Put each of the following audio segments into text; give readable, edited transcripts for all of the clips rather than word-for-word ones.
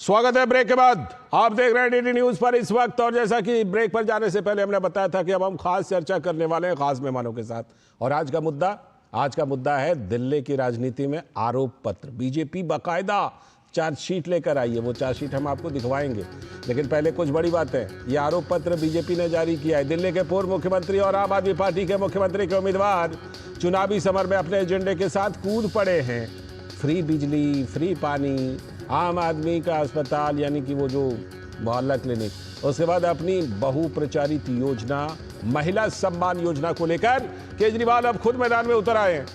स्वागत है ब्रेक के बाद। आप देख रहे हैं डीडी न्यूज पर इस वक्त। और जैसा कि ब्रेक पर जाने से पहले हमने बताया था कि अब हम खास चर्चा करने वाले हैं खास मेहमानों के साथ। और आज का मुद्दा है दिल्ली की राजनीति में आरोप पत्र। बीजेपी बाकायदा चार्जशीट लेकर आई है, वो चार्जशीट हम आपको दिखवाएंगे। लेकिन पहले कुछ बड़ी बातें। ये आरोप पत्र बीजेपी ने जारी किया है। दिल्ली के पूर्व मुख्यमंत्री और आम आदमी पार्टी के मुख्यमंत्री के उम्मीदवार चुनावी समर में अपने एजेंडे के साथ कूद पड़े हैं। फ्री बिजली, फ्री पानी, आम आदमी का अस्पताल यानी कि वो जो मोहल्ला क्लिनिक, उसके बाद अपनी बहुप्रचारित योजना महिला सम्मान योजना को लेकर केजरीवाल अब खुद मैदान में उतर आए हैं।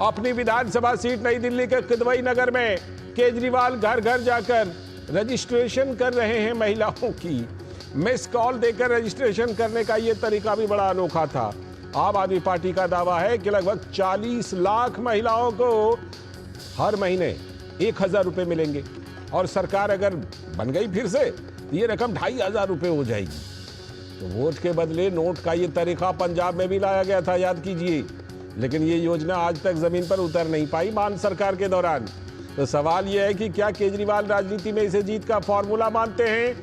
अपनी विधानसभा सीट नई दिल्ली के किदवई नगर में केजरीवाल घर घर जाकर रजिस्ट्रेशन कर रहे हैं महिलाओं की। मिस कॉल देकर रजिस्ट्रेशन करने का ये तरीका भी बड़ा अनोखा था। आम आदमी पार्टी का दावा है कि लगभग 40 लाख महिलाओं को हर महीने 1000 रुपये मिलेंगे और सरकार अगर बन गई फिर से तो ये रकम 2500 रुपये हो जाएगी। तो वोट के बदले नोट का ये तरीका पंजाब में भी लाया गया था, याद कीजिए। लेकिन ये योजना आज तक जमीन पर उतर नहीं पाई मान सरकार के दौरान। तो सवाल ये है कि क्या केजरीवाल राजनीति में इसे जीत का फॉर्मूला मानते हैं?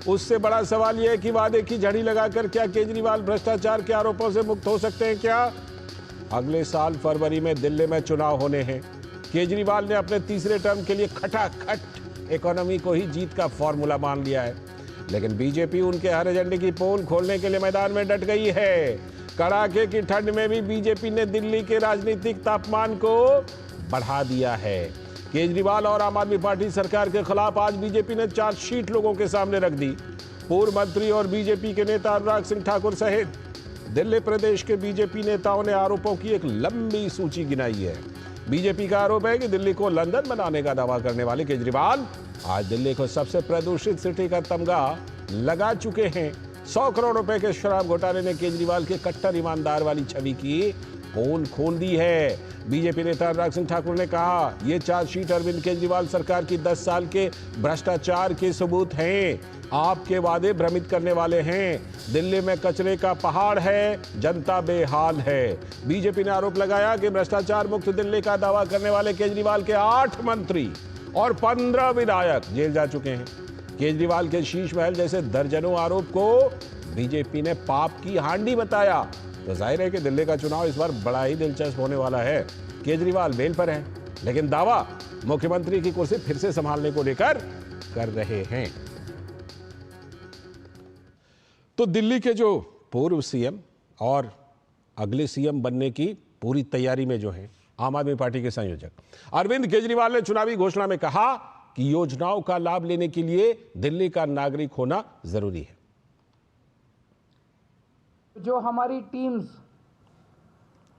उससे बड़ा सवाल यह है कि वादे की झड़ी लगाकर क्या केजरीवाल भ्रष्टाचार के आरोपों से मुक्त हो सकते हैं? क्या अगले साल फरवरी में दिल्ली में चुनाव होने हैं। केजरीवाल ने अपने तीसरे टर्म के लिए खटाखट इकोनॉमी को ही जीत का फॉर्मूला मान लिया है। लेकिन बीजेपी उनके हर एजेंडे की पोल खोलने के लिए मैदान में डट गई है। कड़ाके की ठंड में भी बीजेपी ने दिल्ली के राजनीतिक तापमान को बढ़ा दिया है। केजरीवाल और आम आदमी पार्टी सरकार के खिलाफ आज बीजेपी ने चार्जशीट लोगों के सामने रख दी। पूर्व मंत्री और बीजेपी के नेता अनुराग सिंह ठाकुर सहित दिल्ली प्रदेश के बीजेपी नेताओं ने आरोपों की एक लंबी सूची गिनाई है। बीजेपी का आरोप है कि दिल्ली को लंदन बनाने का दावा करने वाले केजरीवाल आज दिल्ली को सबसे प्रदूषित सिटी का तमगा लगा चुके हैं। 100 करोड़ रुपए के शराब घोटाले ने केजरीवाल के कट्टर ईमानदार वाली छवि की पोल खोल दी है। बीजेपी नेता अनुराग सिंह ठाकुर ने कहा, ये चार्जशीट अरविंद केजरीवाल सरकार की 10 साल के भ्रष्टाचार के सबूत हैं। आपके वादे भ्रमित करने वाले हैं। दिल्ली में कचरे का पहाड़ है, जनता बेहाल है। बीजेपी ने आरोप लगाया कि भ्रष्टाचार मुक्त दिल्ली का दावा करने वाले केजरीवाल के 8 मंत्री और 15 विधायक जेल जा चुके हैं। केजरीवाल के शीश महल जैसे दर्जनों आरोप को बीजेपी ने पाप की हांडी बताया। तो जाहिर है कि दिल्ली का चुनाव इस बार बड़ा ही दिलचस्प होने वाला है। केजरीवाल बेल पर है, लेकिन दावा मुख्यमंत्री की कुर्सी फिर से संभालने को लेकर कर रहे हैं। तो दिल्ली के जो पूर्व सीएम और अगले सीएम बनने की पूरी तैयारी में जो है आम आदमी पार्टी के संयोजक अरविंद केजरीवाल ने चुनावी घोषणा में कहा कि योजनाओं का लाभ लेने के लिए दिल्ली का नागरिक होना जरूरी है। जो हमारी टीम्स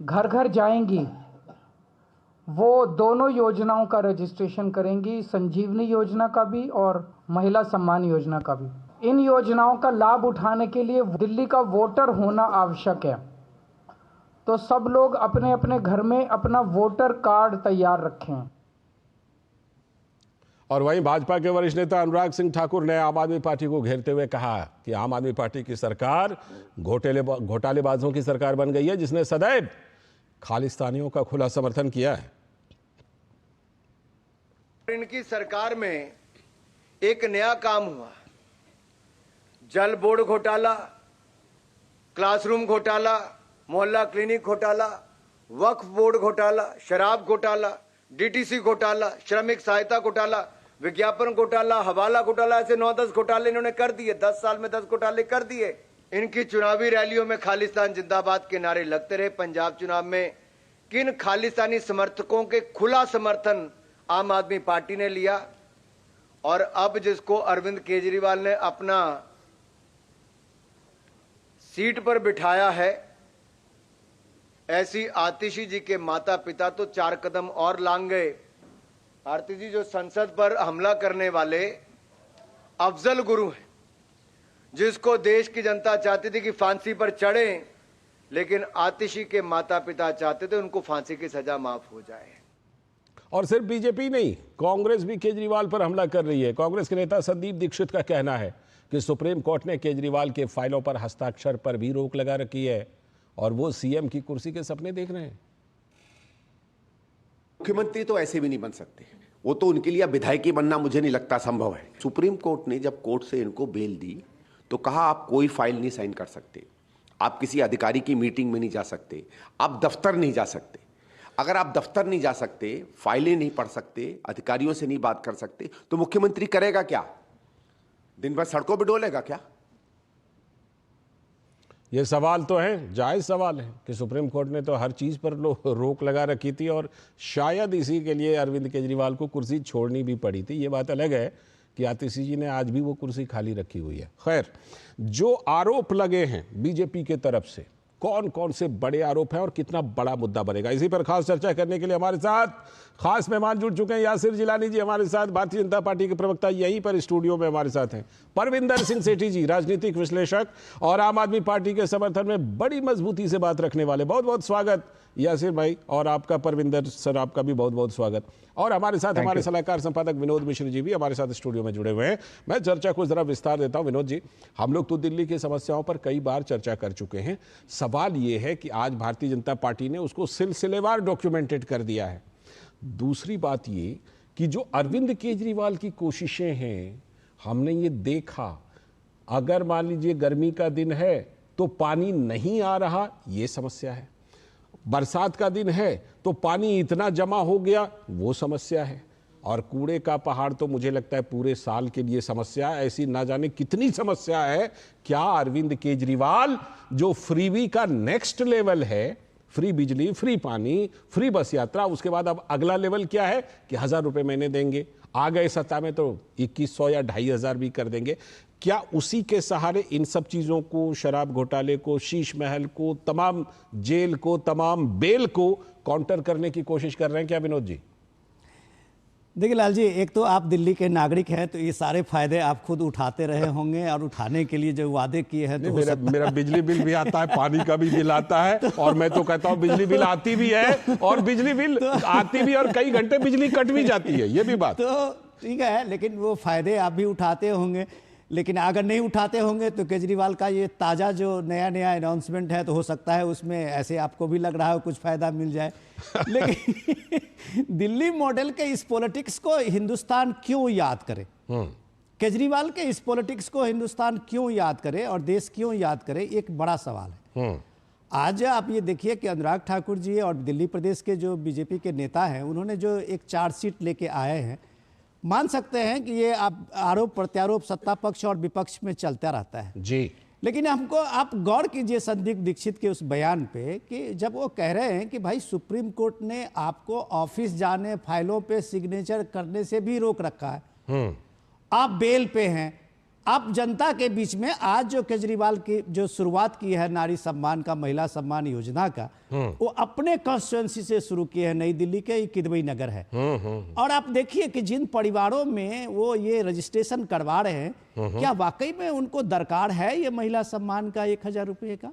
घर घर जाएंगी वो दोनों योजनाओं का रजिस्ट्रेशन करेंगी, संजीवनी योजना का भी और महिला सम्मान योजना का भी। इन योजनाओं का लाभ उठाने के लिए दिल्ली का वोटर होना आवश्यक है। तो सब लोग अपने अपने घर में अपना वोटर कार्ड तैयार रखें। और वहीं भाजपा के वरिष्ठ नेता अनुराग सिंह ठाकुर ने आम आदमी पार्टी को घेरते हुए कहा कि आम आदमी पार्टी की सरकार घोटालेबाजों की सरकार बन गई है, जिसने सदैव खालिस्तानियों का खुला समर्थन किया है। इनकी सरकार में एक नया काम हुआ, जल बोर्ड घोटाला, क्लासरूम घोटाला, मोहल्ला क्लिनिक घोटाला, वक्फ बोर्ड घोटाला, शराब घोटाला, डीटीसी घोटाला, श्रमिक सहायता घोटाला, विज्ञापन घोटाला, हवाला घोटाला, ऐसे 9-10 घोटाले इन्होंने कर दिए। 10 साल में 10 घोटाले कर दिए। इनकी चुनावी रैलियों में खालिस्तान जिंदाबाद के नारे लगते रहे। पंजाब चुनाव में किन खालिस्तानी समर्थकों के खुला समर्थन आम आदमी पार्टी ने लिया। और अब जिसको अरविंद केजरीवाल ने अपना सीट पर बिठाया है, ऐसी आतिशी जी के माता पिता तो 4 कदम और लांग गए। आरती जी जो संसद पर हमला करने वाले अफजल गुरु हैं, जिसको देश की जनता चाहती थी कि फांसी पर चढ़े, लेकिन आतिशी के माता पिता चाहते थे उनको फांसी की सजा माफ हो जाए। और सिर्फ बीजेपी नहीं, कांग्रेस भी केजरीवाल पर हमला कर रही है। कांग्रेस के नेता संदीप दीक्षित का कहना है कि सुप्रीम कोर्ट ने केजरीवाल के फाइलों पर हस्ताक्षर पर भी रोक लगा रखी है और वो सीएम की कुर्सी के सपने देख रहे हैं। मुख्यमंत्री तो ऐसे भी नहीं बन सकते। वो तो उनके लिए विधायकी बनना मुझे नहीं लगता संभव है। सुप्रीम कोर्ट ने जब कोर्ट से इनको बेल दी तो कहा आप कोई फाइल नहीं साइन कर सकते, आप किसी अधिकारी की मीटिंग में नहीं जा सकते, आप दफ्तर नहीं जा सकते। अगर आप दफ्तर नहीं जा सकते, फाइलें नहीं पढ़ सकते, अधिकारियों से नहीं बात कर सकते, तो मुख्यमंत्री करेगा क्या? दिन भर सड़कों पर डोलेगा क्या? ये सवाल तो है, जायज़ सवाल है कि सुप्रीम कोर्ट ने तो हर चीज़ पर रोक लगा रखी थी और शायद इसी के लिए अरविंद केजरीवाल को कुर्सी छोड़नी भी पड़ी थी। ये बात अलग है कि आतिशी जी ने आज भी वो कुर्सी खाली रखी हुई है। खैर, जो आरोप लगे हैं बीजेपी के तरफ से, कौन कौन से बड़े आरोप हैं और कितना बड़ा मुद्दा बनेगा, इसी पर खास चर्चा करने के लिए हमारे साथ खास मेहमान जुड़ चुके हैं। यासिर जिलानी जी हमारे साथ, भारतीय जनता पार्टी के प्रवक्ता, यहीं पर स्टूडियो में हमारे साथ हैं। परविंदर सिंह सेठी जी, राजनीतिक विश्लेषक और आम आदमी पार्टी के समर्थन में बड़ी मजबूती से बात रखने वाले। बहुत बहुत स्वागत यासिर भाई, और आपका परविंदर सर, आपका भी बहुत बहुत स्वागत। और हमारे साथ हमारे सलाहकार संपादक विनोद मिश्र जी भी हमारे साथ स्टूडियो में जुड़े हुए हैं। मैं चर्चा को जरा विस्तार देता हूं। विनोद जी, हम लोग तो दिल्ली की समस्याओं पर कई बार चर्चा कर चुके हैं। सवाल ये है कि आज भारतीय जनता पार्टी ने उसको सिलसिलेवार डॉक्यूमेंटेड कर दिया है। दूसरी बात ये कि जो अरविंद केजरीवाल की कोशिशें हैं, हमने ये देखा, अगर मान लीजिए गर्मी का दिन है तो पानी नहीं आ रहा, ये समस्या है। बरसात का दिन है तो पानी इतना जमा हो गया, वो समस्या है। और कूड़े का पहाड़ तो मुझे लगता है पूरे साल के लिए समस्या है। ऐसी ना जाने कितनी समस्या है। क्या अरविंद केजरीवाल जो फ्रीवी का नेक्स्ट लेवल है, फ्री बिजली, फ्री पानी, फ्री बस यात्रा, उसके बाद अब अगला लेवल क्या है कि 1000 रुपये महीने देंगे, आ गए सत्ता में तो 2100 या 2500 भी कर देंगे। क्या उसी के सहारे इन सब चीज़ों को, शराब घोटाले को, शीश महल को, तमाम जेल को, तमाम बेल को काउंटर करने की कोशिश कर रहे हैं क्या विनोद जी? देखिए लाल जी, एक तो आप दिल्ली के नागरिक हैं तो ये सारे फायदे आप खुद उठाते रहे होंगे और उठाने के लिए जो वादे किए हैं तो मेरा बिजली बिल भी आता है, पानी का भी बिल आता है, और मैं तो कहता हूँ बिजली बिल आती भी है और बिजली बिल आती भी और कई घंटे बिजली कट भी जाती है, ये भी बात तो ठीक है। लेकिन वो फायदे आप भी उठाते होंगे, लेकिन अगर नहीं उठाते होंगे तो केजरीवाल का ये ताज़ा जो नया अनाउंसमेंट है तो हो सकता है उसमें ऐसे आपको भी लग रहा है कुछ फ़ायदा मिल जाए। लेकिन दिल्ली मॉडल के इस पॉलिटिक्स को हिंदुस्तान क्यों याद करे, केजरीवाल के इस पॉलिटिक्स को हिंदुस्तान क्यों याद करे और देश क्यों याद करे, एक बड़ा सवाल है। आज आप ये देखिए कि अनुराग ठाकुर जी और दिल्ली प्रदेश के जो बीजेपी के नेता हैं, उन्होंने जो एक चार्जशीट लेके आए हैं, मान सकते हैं कि ये आरोप प्रत्यारोप सत्ता पक्ष और विपक्ष में चलता रहता है जी। लेकिन हमको आप गौर कीजिए संदीप दीक्षित के उस बयान पे कि जब वो कह रहे हैं कि भाई सुप्रीम कोर्ट ने आपको ऑफिस जाने, फाइलों पे सिग्नेचर करने से भी रोक रखा है, आप बेल पे हैं, आप जनता के बीच में आज जो केजरीवाल की जो शुरुआत की है नारी सम्मान का, महिला सम्मान योजना का, वो अपने कॉन्स्टिट्यूएंसी से शुरू किए हैं, नई दिल्ली के किदवई नगर है। और आप देखिए कि जिन परिवारों में वो ये रजिस्ट्रेशन करवा रहे हैं, क्या वाकई में उनको दरकार है ये महिला सम्मान का 1000 रुपये का?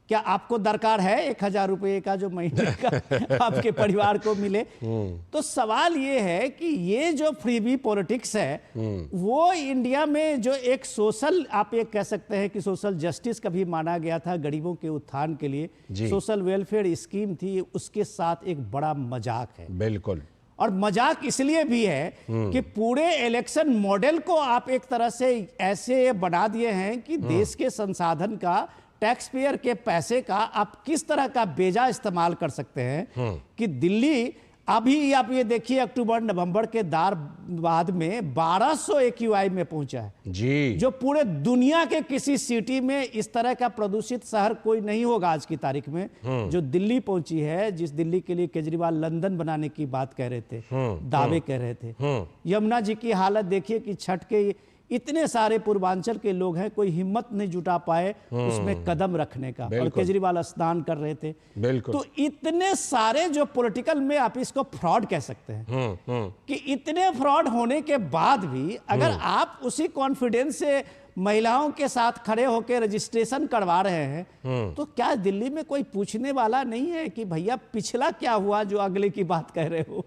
क्या आपको दरकार है 1000 रुपये का जो महीने का आपके परिवार को मिले? तो सवाल ये है कि ये जो फ्रीबी पॉलिटिक्स है वो इंडिया में जो एक सोशल, आप ये कह सकते हैं कि सोशल जस्टिस कभी माना गया था गरीबों के उत्थान के लिए, सोशल वेलफेयर स्कीम थी, उसके साथ एक बड़ा मजाक है। बिल्कुल। और मजाक इसलिए भी है कि पूरे इलेक्शन मॉडल को आप एक तरह से ऐसे बना दिए हैं कि देश के संसाधन का, टैक्स पेयर के पैसे का आप किस तरह का बेजा इस्तेमाल कर सकते हैं कि दिल्ली अभी आप ये देखिए अक्टूबर नवंबर के दार बाद में 1200 AQI में पहुंचा है जी, जो पूरे दुनिया के किसी सिटी में इस तरह का प्रदूषित शहर कोई नहीं होगा आज की तारीख में जो दिल्ली पहुंची है। जिस दिल्ली के लिए केजरीवाल लंदन बनाने की बात कह रहे थे, दावे कह रहे थे। यमुना जी की हालत देखिए कि छठ के इतने सारे पूर्वांचल के लोग हैं, कोई हिम्मत नहीं जुटा पाए उसमें कदम रखने का, और केजरीवाल स्नान कर रहे थे। तो इतने सारे जो पॉलिटिकल में आप इसको फ्रॉड कह सकते हैं कि इतने फ्रॉड होने के बाद भी अगर आप उसी कॉन्फिडेंस से महिलाओं के साथ खड़े होकर रजिस्ट्रेशन करवा रहे हैं तो क्या दिल्ली में कोई पूछने वाला नहीं है कि भैया पिछला क्या हुआ जो अगले की बात कह रहे हो?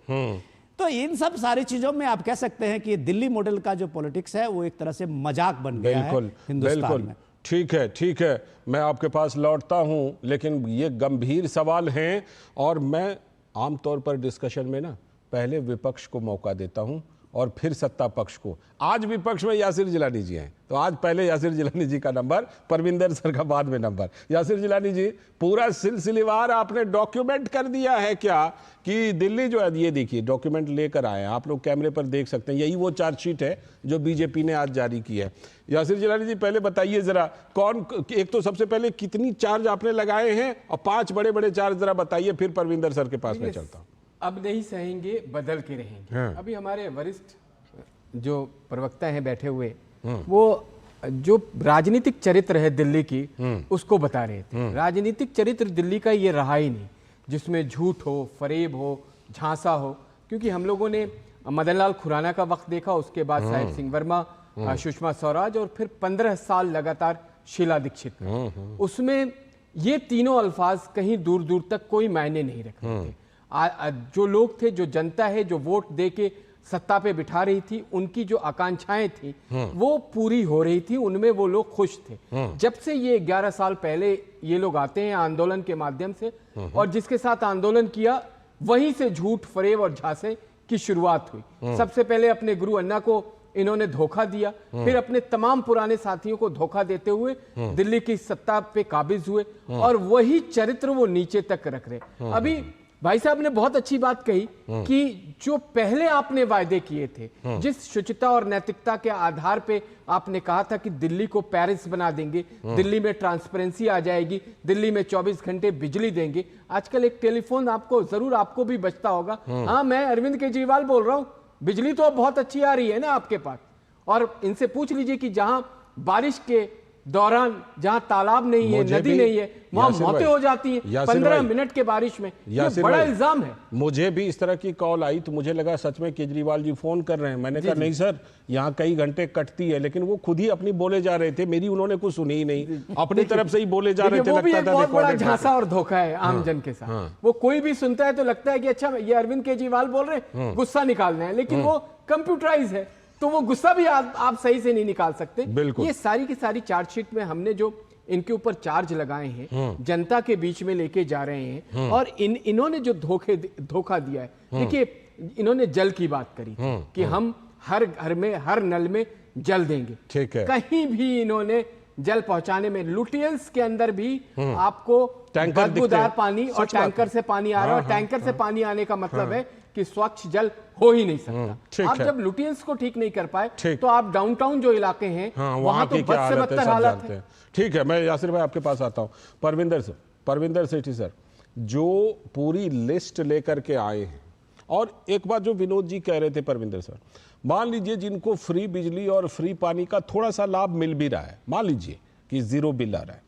तो इन सब सारी चीजों में आप कह सकते हैं कि दिल्ली मॉडल का जो पॉलिटिक्स है वो एक तरह से मजाक बन गया है हिंदुस्तान में। ठीक है, मैं आपके पास लौटता हूं, लेकिन ये गंभीर सवाल हैं और मैं आमतौर पर डिस्कशन में ना पहले विपक्ष को मौका देता हूं और फिर सत्ता पक्ष को। आज विपक्ष में यासिर जिलानी जी हैं, तो आज पहले यासिर जिलानी जी का नंबर, परविंदर सर का बाद में नंबर। यासिर जिलानी जी, पूरा सिलसिलेवार आपने डॉक्यूमेंट कर दिया है क्या कि दिल्ली जो है, ये देखिए डॉक्यूमेंट लेकर आए हैं आप लोग, कैमरे पर देख सकते हैं, यही वो चार्जशीट है जो बीजेपी ने आज जारी की है। यासिर जिलानी जी पहले बताइए जरा, कौन, एक तो सबसे पहले कितनी चार्ज आपने लगाए हैं और 5 बड़े बड़े चार्ज जरा बताइए, फिर परविंदर सर के पास में चलता हूँ। अब नहीं सहेंगे, बदल के रहेंगे। हाँ। अभी हमारे वरिष्ठ जो प्रवक्ता हैं बैठे हुए, वो जो राजनीतिक चरित्र है दिल्ली की उसको बता रहे थे। राजनीतिक चरित्र दिल्ली का ये रहा ही नहीं जिसमें झूठ हो, फरेब हो, झांसा हो, क्योंकि हम लोगों ने मदनलाल खुराना का वक्त देखा, उसके बाद साहिब सिंह वर्मा, सुषमा स्वराज और फिर 15 साल लगातार शीला दीक्षित का। उसमें ये तीनों अल्फाज कहीं दूर दूर तक कोई मायने नहीं रख रहे थे। जो लोग थे, जो जनता है, जो वोट दे के सत्ता पे बिठा रही थी, उनकी जो आकांक्षाएं थी वो पूरी हो रही थी, उनमें वो लोग खुश थे। जब से ये 11 साल पहले ये लोग आते हैं आंदोलन के माध्यम से, और जिसके साथ आंदोलन किया वहीं से झूठ, फरेब और झांसे की शुरुआत हुई। सबसे पहले अपने गुरु अन्ना को इन्होंने धोखा दिया, फिर अपने तमाम पुराने साथियों को धोखा देते हुए दिल्ली की सत्ता पे काबिज हुए, और वही चरित्र वो नीचे तक रख रहे। अभी भाई साहब ने बहुत अच्छी बात कही कि जो पहले आपने वायदे किए थे, जिस शुचिता और नैतिकता के आधार पे आपने कहा था कि दिल्ली को पेरिस बना देंगे, दिल्ली में ट्रांसपेरेंसी आ जाएगी, दिल्ली में 24 घंटे बिजली देंगे। आजकल एक टेलीफोन आपको जरूर, आपको भी बचता होगा, हाँ मैं अरविंद केजरीवाल बोल रहा हूं, बिजली तो अब बहुत अच्छी आ रही है ना आपके पास। और इनसे पूछ लीजिए कि जहां बारिश के दौरान, जहां तालाब नहीं है, नदी नहीं है, वहां मौतें हो जाती हैं 15 मिनट के बारिश में। ये बड़ा इल्जाम है। मुझे भी इस तरह की कॉल आई तो मुझे लगा सच में केजरीवाल जी फोन कर रहे हैं। मैंने कहा नहीं सर, यहाँ कई घंटे कटती है, लेकिन वो खुद ही अपनी बोले जा रहे थे, मेरी उन्होंने कुछ सुनी ही नहीं, अपनी तरफ से ही बोले जा रहे थे। वो भी एक बहुत बड़ा झांसा और धोखा है आम जन के साथ। वो कोई भी सुनता है तो लगता है कि अच्छा ये अरविंद केजरीवाल बोल रहे हैं, गुस्सा निकालना है, लेकिन वो कंप्यूटराइज है, तो वो गुस्सा भी आप सही से नहीं निकाल सकते। ये सारी की सारी चार्जशीट में हमने जो इनके ऊपर चार्ज लगाए हैं, जनता के बीच में लेके जा रहे हैं, और इन्होंने जो धोखा दिया है। देखिए, इन्होंने जल की बात करी कि हम हर घर में, हर नल में जल देंगे, ठीक है। कहीं भी इन्होंने जल पहुंचाने में, लुटियंस के अंदर भी आपको बदबूदार पानी और टैंकर से पानी आ रहा है, और टैंकर से पानी आने का मतलब है कि स्वच्छ जल हो ही नहीं सकता। आप जब लुटियंस को ठीक नहीं कर पाए तो आप डाउनटाउन जो इलाके हैं वहां तो बद से बदतर हालत है। ठीक है, मैं यासिर भाई आपके पास आता हूं। परविंदर सेठी सर, जो पूरी लिस्ट लेकर के आए हैं, और एक बात जो विनोद जी कह रहे थे परविंदर सर, मान लीजिए जिनको फ्री बिजली और फ्री पानी का थोड़ा सा लाभ मिल भी रहा है, मान लीजिए कि 0 बिल आ रहा है,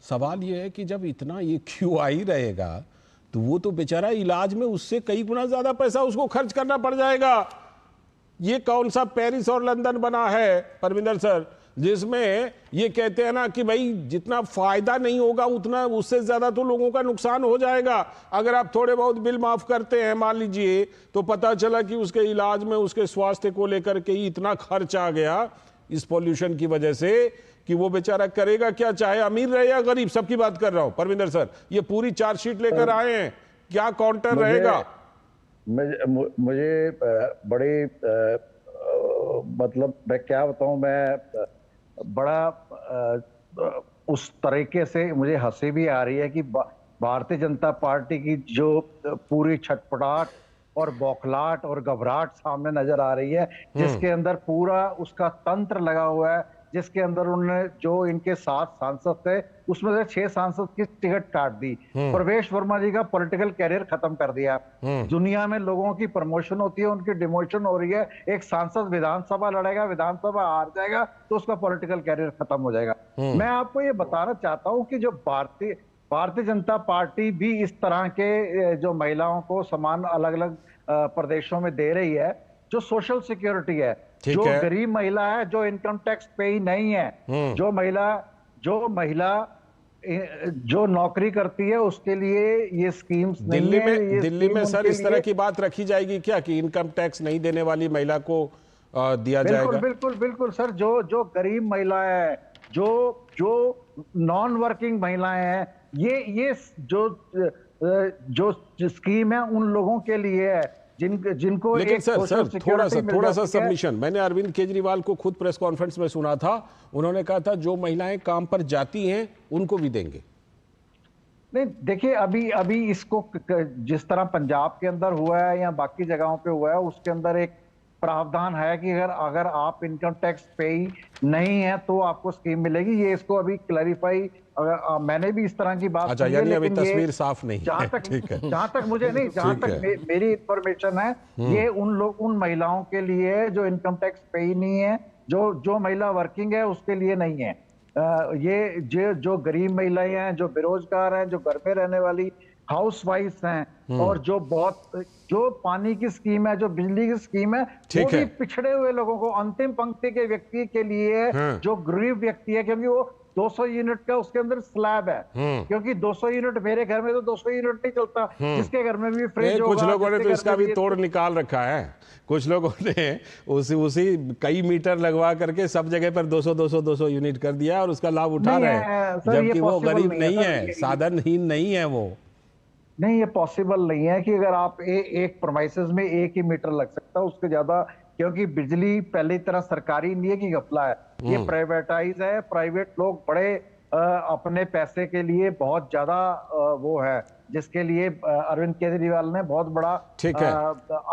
सवाल यह है कि जब इतना ये QI रहेगा तो वो तो बेचारा इलाज में उससे कई गुना ज्यादा पैसा उसको खर्च करना पड़ जाएगा। ये कौन सा पेरिस और लंदन बना है परविंदर सर, जिसमें ये कहते हैं ना कि भाई जितना फायदा नहीं होगा उतना, उससे ज्यादा तो लोगों का नुकसान हो जाएगा। अगर आप थोड़े बहुत बिल माफ करते हैं मान लीजिए, तो पता चला कि उसके इलाज में, उसके स्वास्थ्य को लेकर के ही इतना खर्च आ गया इस पॉल्यूशन की वजह से कि वो बेचारा करेगा क्या, चाहे अमीर रहे या गरीब, सबकी बात कर रहा हूं। परविंदर सर, ये पूरी चार्जशीट लेकर आए हैं, क्या काउंटर रहेगा? मुझे बड़े मतलब मैं क्या बताऊं, मैं बड़ा उस तरीके से मुझे हंसी भी आ रही है कि भारतीय जनता पार्टी की जो पूरी छटपटाहट और बौखलाहट और घबराहट सामने नजर आ रही है, जिसके अंदर पूरा उसका तंत्र लगा हुआ है, जिसके अंदर उन्होंने जो इनके 7 सांसद थे उसमें से 6 सांसद की टिकट काट दी, प्रवेश वर्मा जी का पॉलिटिकल कैरियर खत्म कर दिया। दुनिया में लोगों की प्रमोशन होती है, उनकी डिमोशन हो रही है। एक सांसद विधानसभा लड़ेगा, विधानसभा हार जाएगा तो उसका पॉलिटिकल कैरियर खत्म हो जाएगा। मैं आपको ये बताना चाहता हूं कि जो भारतीय जनता पार्टी भी इस तरह के जो महिलाओं को समान अलग अलग प्रदेशों में दे रही है, जो सोशल सिक्योरिटी है, जो गरीब महिला है, जो इनकम टैक्स पे ही नहीं है, जो महिला जो नौकरी करती है उसके लिए ये स्कीम्स दिल्ली में सर इस तरह की बात रखी जाएगी क्या कि इनकम टैक्स नहीं देने वाली महिला को दिया जाएगा? बिल्कुल सर, जो गरीब महिला है, जो नॉन वर्किंग महिलाएं हैं, ये जो स्कीम है उन लोगों के लिए है जिनको लेकिन एक सर social थोड़ा security मिल सा जाती है। सबमिशन, मैंने अरविंद केजरीवाल को खुद प्रेस कॉन्फ्रेंस में सुना था, उन्होंने कहा था जो महिलाएं काम पर जाती हैं उनको भी देंगे। नहीं देखिए, अभी अभी इसको जिस तरह पंजाब के अंदर हुआ है या बाकी जगहों पे हुआ है, उसके अंदर एक प्रावधान है कि अगर आप इनकम टैक्स पे नहीं है तो आपको स्कीम मिलेगी। ये इसको अभी क्लैरिफाई, मैंने भी इस तरह की बात अच्छा, सुनी है, यानी अभी लेकिन ये तस्वीर साफ नहीं है। जहां तक ठीक है, जहां तक मुझे नहीं, जहां ठीक तक है। मेरी इंफॉर्मेशन है, ये उन महिलाओं के लिए है जो इनकम टैक्स पे ही नहीं है, जो महिला वर्किंग है उसके लिए नहीं है। ये जो गरीब महिलाएं हैं, जो बेरोजगार हैं, जो घर में रहने वाली हाउसवाइफ्स हैं, और जो पानी की स्कीम है, जो बिजली की स्कीम है, वो भी पिछड़े हुए लोगों को, अंतिम पंक्ति के व्यक्ति के लिए, जो गरीब व्यक्ति है, क्योंकि वो 200 यूनिट का उसके अंदर स्लैब है, क्योंकि 200 यूनिट, मेरे घर में तो 200 यूनिट नहीं चलता, जिसके घर में भी फ्रिज होगा, कुछ लोगों ने तो इसका भी तोड़ तो निकाल रखा है। कुछ लोगों ने उसी कई मीटर लगवा करके सब जगह पर 200 यूनिट कर दिया और उसका लाभ उठा रहे हैं, जबकि वो गरीब नहीं है, साधनहीन नहीं है वो। नहीं, ये पॉसिबल नहीं है कि अगर आप एक प्रोमाइसेस में एक ही मीटर लग सकता है, उसके ज्यादा, क्योंकि बिजली पहले तरह सरकारी नहीं है कि घपला है, ये प्राइवेटाइज है। प्राइवेट लोग बड़े अपने पैसे के लिए बहुत ज्यादा वो है, जिसके लिए अरविंद केजरीवाल ने बहुत बड़ा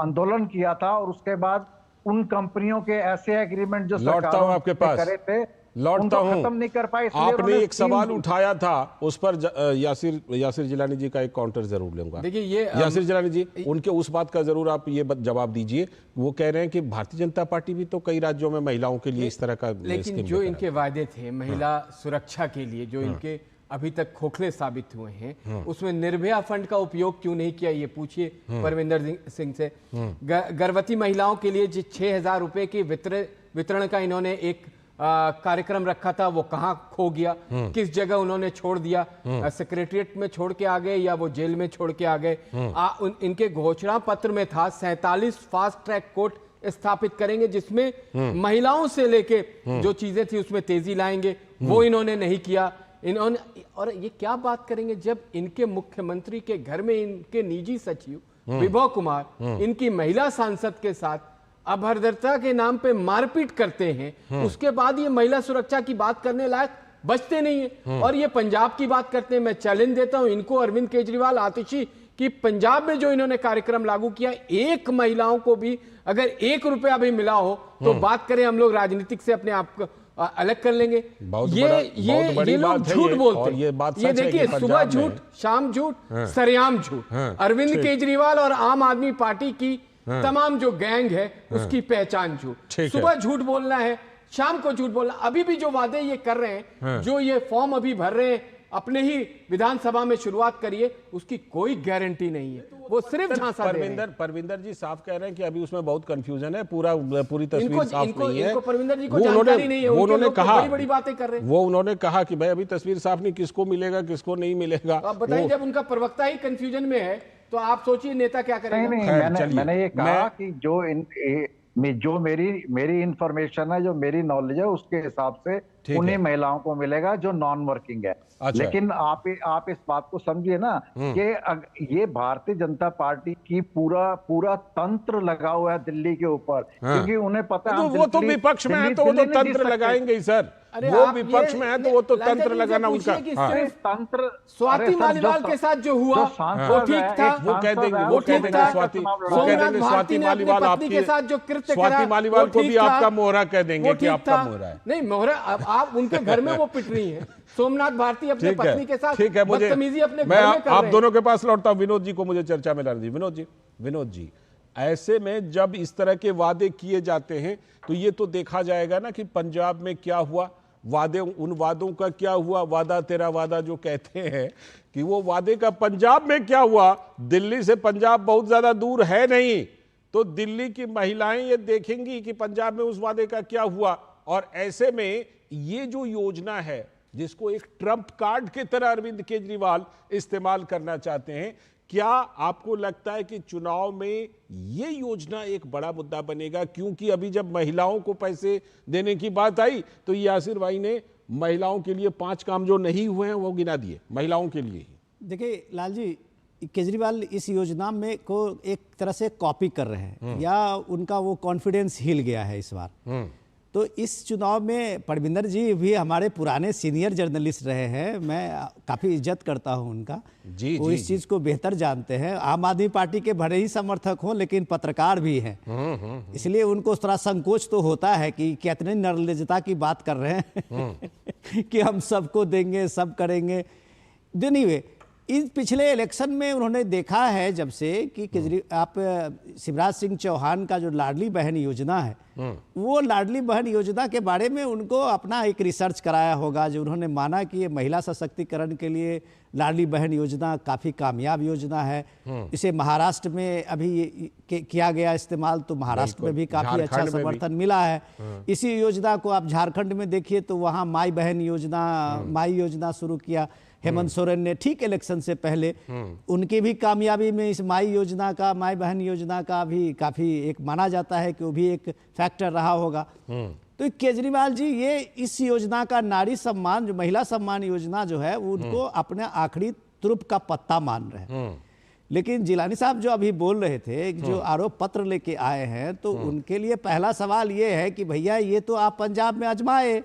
आंदोलन किया था, और उसके बाद उन कंपनियों के ऐसे एग्रीमेंट जो लौटता हूं आपके पास, करे थे, लौटता हूं, खत्म नहीं कर पाए। आपने एक सवाल उठाया था, उस पर यासिर जिलानी जी का एक काउंटर जरूर लूंगा। देखिए, ये यासिर जिलानी जी, उनके उस बात का जरूर आप ये जवाब दीजिए। वो कह रहे हैं कि भारतीय जनता पार्टी भी तो कई राज्यों में महिलाओं के लिए इस तरह का, लेकिन जो इनके वादे थे महिला सुरक्षा के लिए, जो इनके अभी तक खोखले साबित हुए हैं, उसमें निर्भया फंड का उपयोग क्यों नहीं किया, ये पूछिए परविंदर सिंह से। गर्भवती महिलाओं के लिए जो 6,000 रुपए के वितरण का इन्होंने एक कार्यक्रम रखा था, वो कहां खो गया, किस जगह उन्होंने छोड़ दिया, सेक्रेटरिएट में छोड़ के आ गए या वो जेल में छोड़ के आ गए। इनके घोषणा पत्र में था 47 फास्ट ट्रैक कोर्ट स्थापित करेंगे, जिसमें महिलाओं से लेके जो चीजें थी उसमें तेजी लाएंगे, वो इन्होंने नहीं किया। इन्होंने, और ये क्या बात करेंगे जब इनके मुख्यमंत्री के घर में इनके निजी सचिव विभव कुमार इनकी महिला सांसद के साथ अभद्रता के नाम पे मारपीट करते हैं, उसके बाद ये महिला सुरक्षा की बात करने लायक बचते नहीं है, और ये पंजाब की बात करते हैं। मैं चैलेंज देता हूं इनको, अरविंद केजरीवाल, आतिशी, कि पंजाब में जो इन्होंने कार्यक्रम लागू किया, एक महिलाओं को भी अगर 1 रुपया भी मिला हो तो बात करें, हम लोग राजनीतिक से अपने आप को अलग कर लेंगे। ये लोग झूठ बोलते हैं। ये देखिए, सुबह झूठ, शाम झूठ, सरेआम झूठ। अरविंद केजरीवाल और आम आदमी पार्टी की तमाम जो गैंग है उसकी पहचान झूठ। सुबह झूठ बोलना है, शाम को झूठ बोलना। अभी भी जो वादे ये कर रहे हैं, जो ये फॉर्म अभी भर रहे हैं, अपने ही विधानसभा में शुरुआत करिए, उसकी कोई गारंटी नहीं है, वो सिर्फ झांसा दे रहे हैं। परविंदर जी साफ कह रहे हैं कि अभी उसमें बहुत कंफ्यूजन है, पूरी तस्वीर साफ नहीं है। इनको परविंदर जी को जानकारी नहीं है, उन्होंने कहा बड़ी बातें कर रहे हैं। वो उन्होंने कहा कि भाई अभी तस्वीर साफ नहीं, किसको मिलेगा किसको नहीं मिलेगा। आप बताइए, जब उनका प्रवक्ता ही कंफ्यूजन में है तो आप सोचिए नेता क्या करेगा। नहीं, मैंने ये कहा कि जो मेरी इंफॉर्मेशन है, जो मेरी नॉलेज है, उसके हिसाब से उन्हीं महिलाओं को मिलेगा जो नॉन वर्किंग है। अच्छा। लेकिन आप इस बात को समझिए ना कि ये भारतीय जनता पार्टी की पूरा तंत्र लगा हुआ है दिल्ली के ऊपर, क्योंकि उन्हें पता है वो तो विपक्ष में है तो वो तो तंत्र लगाएंगे ही सर। वो विपक्ष में है तो वो तो तंत्र लगाना उनका तंत्र। स्वाति मालीवाल के साथ जो हुआ वो ठीक था, वो कह देंगे स्वाति मालीवाल आपकी के साथ जो कृत्य करा, स्वाति मालीवाल को भी आपका मोहरा कह देंगे कि आपका मोहरा है। नहीं, मोहरा आप उनके घर में वो पिट रही है। सोमनाथ भारती अपनी पत्नी के साथ ठीक है, बदतमीजी अपने मैं घर में कर रहे हैं। आप दोनों के पास लौटता हूं। विनोद जी को मुझे चर्चा में लाने दीजिए। विनोद जी, ऐसे में जब इस तरह के वादे किए जाते हैं तो ये तो देखा जाएगा ना कि पंजाब में क्या हुआ, वादे, उन वादों का क्या हुआ, वादा तेरा वादा जो कहते हैं कि वो वादे का पंजाब में क्या हुआ। दिल्ली से पंजाब बहुत ज्यादा दूर है नहीं, तो दिल्ली की महिलाएं ये देखेंगी कि पंजाब में उस वादे का क्या हुआ। और ऐसे में ये जो योजना है, जिसको एक ट्रम्प कार्ड की तरह अरविंद केजरीवाल इस्तेमाल करना चाहते हैं, क्या आपको लगता है कि चुनाव में ये योजना एक बड़ा मुद्दा बनेगा? क्योंकि अभी जब महिलाओं को पैसे देने की बात आई तो यासिर भाई ने महिलाओं के लिए 5 काम जो नहीं हुए हैं वो गिना दिए, महिलाओं के लिए ही। देखिए लाल जी, केजरीवाल इस योजना में को एक तरह से कॉपी कर रहे हैं या उनका वो कॉन्फिडेंस हिल गया है इस बार। तो इस चुनाव में परविंदर जी भी हमारे पुराने सीनियर जर्नलिस्ट रहे हैं, मैं काफ़ी इज्जत करता हूं उनका। जी, वो इस चीज़ को बेहतर जानते हैं। आम आदमी पार्टी के भले ही समर्थक हों लेकिन पत्रकार भी हैं, इसलिए उनको थोड़ा संकोच तो होता है कि कितनी निर्लजता की बात कर रहे हैं कि हम सबको देंगे, सब करेंगे। एनीवे, इस पिछले इलेक्शन में उन्होंने देखा है जब से कि आप शिवराज सिंह चौहान का जो लाडली बहन योजना है, वो लाडली बहन योजना के बारे में उनको अपना एक रिसर्च कराया होगा, जो उन्होंने माना कि ये महिला सशक्तिकरण के लिए लाडली बहन योजना काफ़ी कामयाब योजना है। इसे महाराष्ट्र में अभी किया गया इस्तेमाल, तो महाराष्ट्र में भी काफ़ी अच्छा समर्थन मिला है। इसी योजना को आप झारखंड में देखिए तो वहाँ माई बहन योजना, माई योजना शुरू किया हेमंत सोरेन ने ठीक इलेक्शन से पहले। उनकी भी कामयाबी में इस माई योजना का, माई बहन योजना का भी काफ़ी एक माना जाता है कि वो भी एक फैक्टर रहा होगा। तो केजरीवाल जी ये इस योजना का नारी सम्मान, जो महिला सम्मान योजना जो है, वो उनको अपने आखिरी तुरुप का पत्ता मान रहे हैं। लेकिन जिलानी साहब जो अभी बोल रहे थे, जो आरोप पत्र लेके आए हैं, तो उनके लिए पहला सवाल ये है कि भैया ये तो आप पंजाब में आजमाए,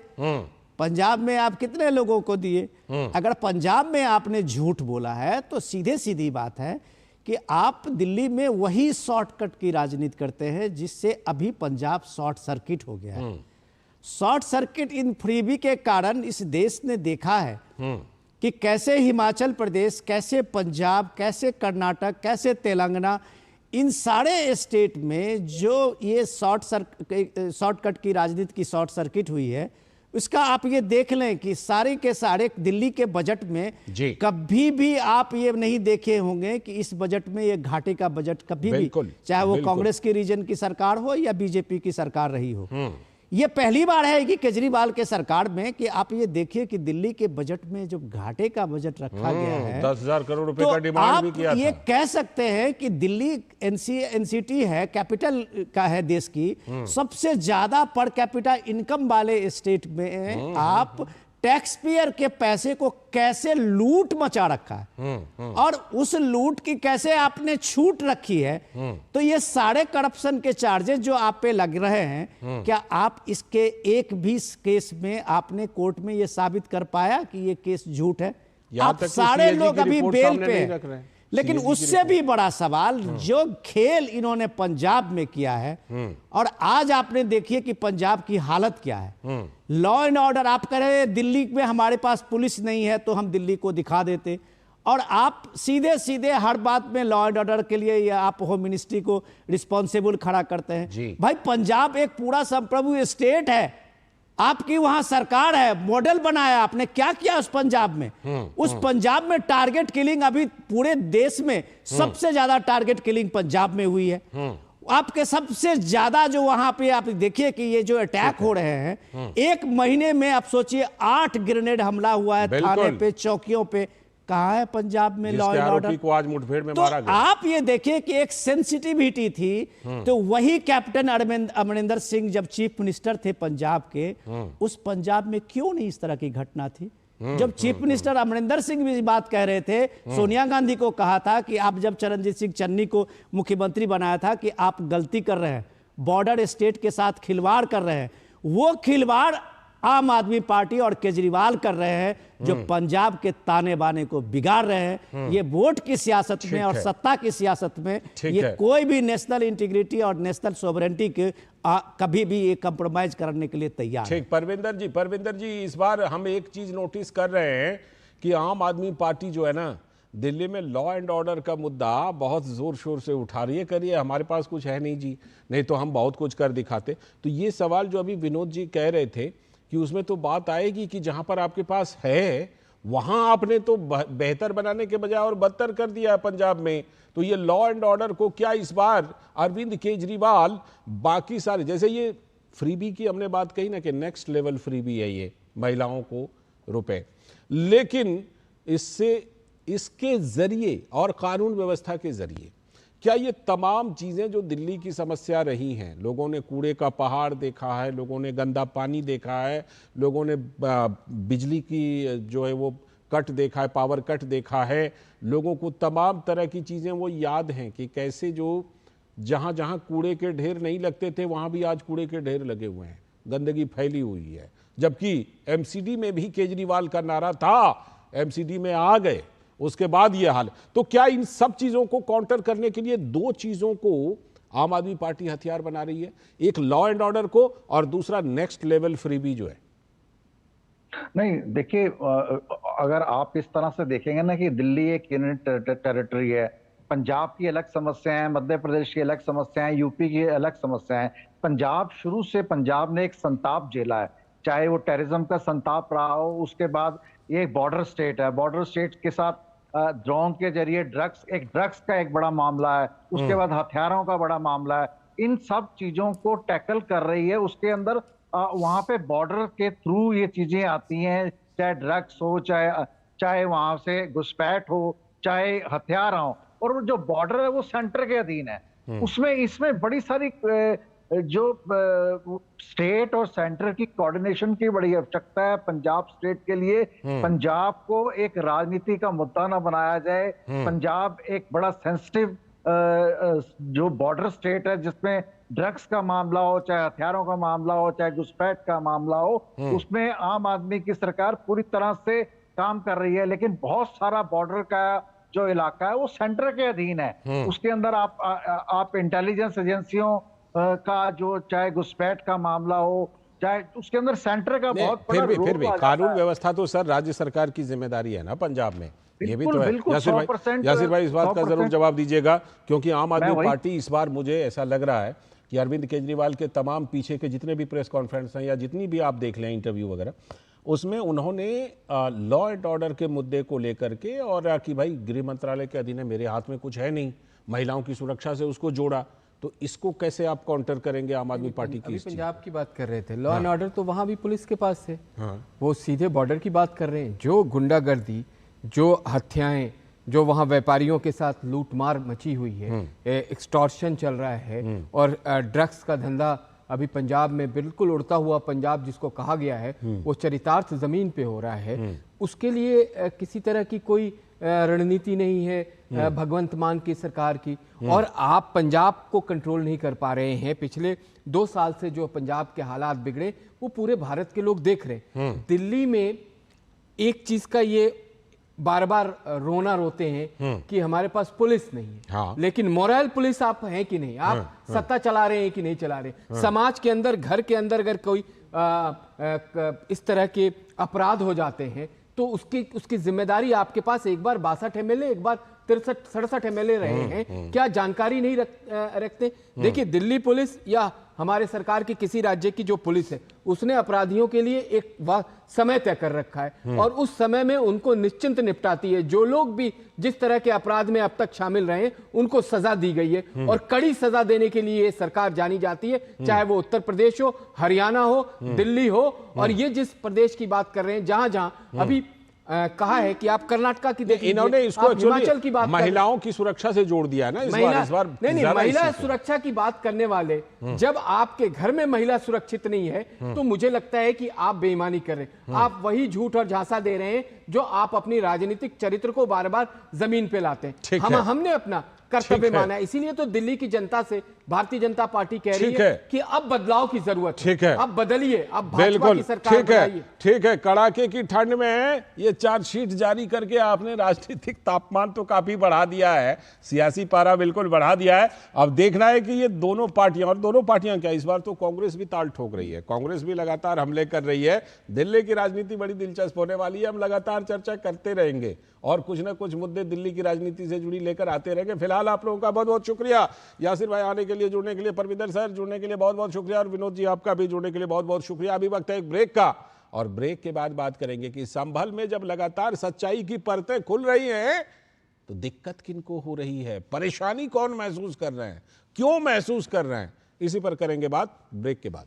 पंजाब में आप कितने लोगों को दिए? अगर पंजाब में आपने झूठ बोला है तो सीधे सीधी बात है कि आप दिल्ली में वही शॉर्टकट की राजनीति करते हैं जिससे अभी पंजाब शॉर्ट सर्किट हो गया है। शॉर्ट सर्किट इन फ्रीबी के कारण इस देश ने देखा है कि कैसे हिमाचल प्रदेश, कैसे पंजाब, कैसे कर्नाटक, कैसे तेलंगाना, इन सारे स्टेट में जो ये शॉर्टकट की राजनीति की शॉर्ट सर्किट हुई है, उसका आप ये देख लें कि सारे के सारे दिल्ली के बजट में कभी भी आप ये नहीं देखे होंगे कि इस बजट में ये घाटे का बजट कभी भी, चाहे वो कांग्रेस की रीजन की सरकार हो या बीजेपी की सरकार रही हो। ये पहली बार है कि केजरीवाल के सरकार में कि आप ये देखिए कि दिल्ली के बजट में जो घाटे का बजट रखा गया है 10,000 करोड़ रुपए तो का डिमांड भी किया आप ये था। कह सकते हैं कि दिल्ली एनसीटी है, कैपिटल का है देश की, सबसे ज्यादा पर कैपिटा इनकम वाले स्टेट में आप टैक्स पेयर के पैसे को कैसे लूट मचा रखा है और उस लूट की कैसे आपने छूट रखी है। तो ये सारे करप्शन के चार्जेस जो आप पे लग रहे हैं, क्या आप इसके एक भी केस में आपने कोर्ट में ये साबित कर पाया कि ये केस झूठ है? आप सारे लोग अभी बेल पे हैं। लेकिन उससे भी बड़ा सवाल जो खेल इन्होंने पंजाब में किया है, और आज आपने देखिए कि पंजाब की हालत क्या है। लॉ एंड ऑर्डर, आप कह रहे हैं दिल्ली में हमारे पास पुलिस नहीं है तो हम दिल्ली को दिखा देते, और आप सीधे सीधे हर बात में लॉ एंड ऑर्डर के लिए या आप होम मिनिस्ट्री को रिस्पॉन्सिबल खड़ा करते हैं। भाई पंजाब एक पूरा संप्रभु स्टेट है, आपकी वहां सरकार है, मॉडल बनाया आपने, क्या किया उस पंजाब में? उस पंजाब में टारगेट किलिंग अभी पूरे देश में सबसे ज्यादा टारगेट किलिंग पंजाब में हुई है। आपके सबसे ज्यादा जो वहां पे आप देखिए कि ये जो अटैक हो रहे हैं, एक महीने में आप सोचिए 8 ग्रेनेड हमला हुआ है थाने पे, चौकियों पे। कहां है पंजाब में लॉ एंड ऑर्डर? को आज मुठभेड़ में तो मारा गया। आप ये देखिए कि एक सेंसिटिविटी थी, तो वही कैप्टन अमरिंदर सिंह जब चीफ मिनिस्टर थे पंजाब के, उस पंजाब में क्यों नहीं इस तरह की घटना थी? जब चीफ मिनिस्टर अमरिंदर सिंह भी बात कह रहे थे, सोनिया गांधी को कहा था कि आप जब चरणजीत सिंह चन्नी को मुख्यमंत्री बनाया था कि आप गलती कर रहे हैं, बॉर्डर स्टेट के साथ खिलवाड़ कर रहे हैं। वो खिलवाड़ आम आदमी पार्टी और केजरीवाल कर रहे हैं, जो पंजाब के ताने बाने को बिगाड़ रहे हैं। ये वोट की सियासत में और सत्ता की सियासत में ये कोई भी नेशनल इंटीग्रिटी और नेशनल सोवरेनिटी के कभी भी ये कंप्रोमाइज करने के लिए तैयार है। ठीक, परविंदर जी इस बार हम एक चीज नोटिस कर रहे हैं कि आम आदमी पार्टी जो है ना, दिल्ली में लॉ एंड ऑर्डर का मुद्दा बहुत जोर शोर से उठा रही है। करिए हमारे पास कुछ है नहीं जी, नहीं तो हम बहुत कुछ कर दिखाते। तो ये सवाल जो अभी विनोद जी कह रहे थे कि उसमें तो बात आएगी कि जहां पर आपके पास है वहां आपने तो बेहतर बनाने के बजाय और बदतर कर दिया है पंजाब में। तो ये लॉ एंड ऑर्डर को क्या इस बार अरविंद केजरीवाल बाकी सारे, जैसे ये फ्रीबी की हमने बात कही ना कि नेक्स्ट लेवल फ्रीबी है ये महिलाओं को रुपए, लेकिन इससे इसके जरिए और कानून व्यवस्था के जरिए क्या ये तमाम चीज़ें जो दिल्ली की समस्या रही हैं, लोगों ने कूड़े का पहाड़ देखा है, लोगों ने गंदा पानी देखा है, लोगों ने बिजली की जो है वो कट देखा है, पावर कट देखा है, लोगों को तमाम तरह की चीज़ें वो याद हैं कि कैसे जो जहाँ जहाँ कूड़े के ढेर नहीं लगते थे वहाँ भी आज कूड़े के ढेर लगे हुए हैं, गंदगी फैली हुई है। जबकि एमसीडी में भी केजरीवाल का नारा था, एमसीडी में आ गए, उसके बाद ये हाल। तो क्या इन सब चीज़ों को काउंटर करने के लिए दो चीज़ों को आम आदमी पार्टी हथियार बना रही है, एक लॉ एंड ऑर्डर को और दूसरा नेक्स्ट लेवल फ्रीबी जो है? नहीं देखिए, अगर आप इस तरह से देखेंगे ना कि दिल्ली एक यूनियन टेरिटरी है, पंजाब की अलग समस्याएं, मध्य प्रदेश की अलग समस्याएं, यूपी की अलग समस्याएं। पंजाब शुरू से पंजाब ने एक संताप झेला है, चाहे वो टेररिज्म का संताप रहा हो, उसके बाद ये बॉर्डर स्टेट है, बॉर्डर स्टेट के साथ ड्रोन के जरिए ड्रग्स का एक बड़ा मामला है, उसके बाद हथियारों का बड़ा मामला है। इन सब चीजों को टैकल कर रही है। उसके अंदर वहां पे बॉर्डर के थ्रू ये चीजें आती हैं, चाहे ड्रग्स हो, चाहे वहां से घुसपैठ हो, चाहे हथियार हो, और वो जो बॉर्डर है वो सेंटर के अधीन है। उसमें इसमें बड़ी सारी जो स्टेट और सेंटर की कोऑर्डिनेशन की बड़ी आवश्यकता है पंजाब स्टेट के लिए। पंजाब को एक राजनीति का मुद्दा ना बनाया जाए। पंजाब एक बड़ा सेंसिटिव जो बॉर्डर स्टेट है, जिसमें ड्रग्स का मामला हो, चाहे हथियारों का मामला हो, चाहे घुसपैठ का मामला हो, उसमें आम आदमी की सरकार पूरी तरह से काम कर रही है। लेकिन बहुत सारा बॉर्डर का जो इलाका है वो सेंटर के अधीन है। उसके अंदर आप इंटेलिजेंस एजेंसियों का जो चाहे घुसपैठ का मामला हो, चाहे उसके अंदर सेंटर का बहुत बड़ा रोल फिर भी कानून व्यवस्था तो सर राज्य सरकार की जिम्मेदारी है ना पंजाब में, ये भी तो है। यासिर भाई इस बात का जरूर जवाब दीजिएगा, क्योंकि आम आदमी पार्टी इस बार मुझे ऐसा लग रहा है कि अरविंद केजरीवाल के तमाम पीछे के जितने भी प्रेस कॉन्फ्रेंस हैं या जितनी भी आप देख लें इंटरव्यू वगैरह, उसमें उन्होंने लॉ एंड ऑर्डर के मुद्दे को लेकर के और कि भाई गृह मंत्रालय के अधीन है, मेरे हाथ में कुछ है नहीं, महिलाओं की सुरक्षा से उसको जोड़ा। तो इसको कैसे आप काउंटर करेंगे आम आदमी पार्टी की? पंजाब की बात कर रहे थे, लॉ एंड ऑर्डर तो वहां भी पुलिस के पास है। वो सीधे बॉर्डर की बात कर रहे हैं। जो गुंडागर्दी, जो हत्याएं, जो वहां व्यापारियों के साथ लूटमार मची हुई है, एक्सटॉर्शन चल रहा है, और ड्रग्स का धंधा अभी पंजाब में बिल्कुल उड़ता हुआ पंजाब जिसको कहा गया है, वो चरितार्थ जमीन पे हो रहा है। उसके लिए किसी तरह की कोई रणनीति नहीं है भगवंत मान की सरकार की, और आप पंजाब को कंट्रोल नहीं कर पा रहे हैं। पिछले 2 साल से जो पंजाब के हालात बिगड़े वो पूरे भारत के लोग देख रहे हैं। दिल्ली में एक चीज का ये बार बार रोना रोते हैं कि हमारे पास पुलिस नहीं है। हाँ। लेकिन मोरल पुलिस आप हैं कि नहीं, आप सत्ता चला रहे हैं कि नहीं चला रहे। समाज के अंदर, घर के अंदर अगर कोई इस तरह के अपराध हो जाते हैं तो उसकी जिम्मेदारी आपके पास एक बार 62 एमएलए, एक बार 63-67 एमएलए रहे हैं, क्या जानकारी नहीं रखते? देखिए, दिल्ली पुलिस या हमारे सरकार की किसी राज्य की जो पुलिस है, उसने अपराधियों के लिए एक समय तय कर रखा है और उस समय में उनको निश्चिंत निपटाती है। जो लोग भी जिस तरह के अपराध में अब तक शामिल रहे हैं उनको सजा दी गई है और कड़ी सजा देने के लिए सरकार जानी जाती है, चाहे वो उत्तर प्रदेश हो, हरियाणा हो, दिल्ली हो। और ये जिस प्रदेश की बात कर रहे हैं, जहां जहां अभी कहा है कि आप कर्नाटका की देखिए, इन्होंने इसको हिमाचल की बात, महिलाओं की सुरक्षा से जोड़ दिया ना इस बार नहीं, महिला सुरक्षा की बात करने वाले, जब आपके घर में महिला सुरक्षित नहीं है तो मुझे लगता है कि आप बेईमानी कर रहे हैं। आप वही झूठ और झांसा दे रहे हैं जो आप अपनी राजनीतिक चरित्र को बार बार जमीन पे लाते हैं। हमने अपना कर्तव्य माना है, इसीलिए तो दिल्ली की जनता से भारतीय जनता पार्टी कह रही है कि अब बदलाव की जरूरत है। अब बदलिए, अब भाजपा की सरकार बनाइए। ठीक है, कड़ाके की ठंड में ये चार्जशीट जारी करके आपने राजनीतिक तापमान तो काफी बढ़ा दिया है, सियासी पारा बिल्कुल बढ़ा दिया है। अब देखना है कि ये दोनों पार्टियां, और दोनों पार्टियां क्या, इस बार तो कांग्रेस भी ताल ठोक रही है, कांग्रेस भी लगातार हमले कर रही है। दिल्ली की राजनीति बड़ी दिलचस्प होने वाली है, हम लगातार चर्चा करते रहेंगे और कुछ ना कुछ मुद्दे दिल्ली की राजनीति से जुड़ी लेकर आते रहेंगे। फिलहाल आप लोगों का बहुत बहुत शुक्रिया, यासिर भाई आने के लिए, जुड़ने के लिए, परविंदर सर जुड़ने के लिए बहुत बहुत शुक्रिया, और विनोद जी आपका भी जुड़ने के लिए बहुत बहुत शुक्रिया। अभी वक्त है एक ब्रेक का, और ब्रेक के बाद बात करेंगे कि संभल में जब लगातार सच्चाई की परतें खुल रही हैं तो दिक्कत किनको हो रही है, परेशानी कौन महसूस कर रहे हैं, क्यों महसूस कर रहे हैं, इसी पर करेंगे बात ब्रेक के बाद।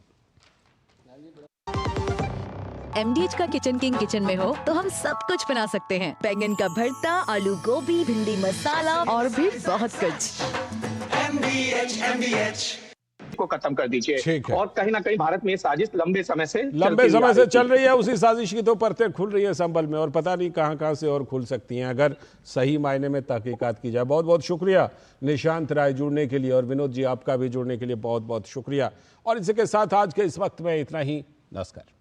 MDH का किचन किंग किचन में हो तो हम सब कुछ बना सकते हैं। बैंगन का भरता, आलू गोभी, भिंडी मसाला और भी बहुत कुछ। को को खत्म कर दीजिए। ठीक है। और कहीं ना कहीं भारत में ये साजिश लंबे समय से चल रही है। उसी साजिश की तो परतें खुल रही है संभल में, और पता नहीं कहां कहां से और खुल सकती हैं अगर सही मायने में तहकीकात की जाए। बहुत बहुत शुक्रिया निशांत राय जुड़ने के लिए, और विनोद जी आपका भी जुड़ने के लिए बहुत बहुत शुक्रिया। और इसी के साथ आज के इस वक्त में इतना ही। नमस्कार।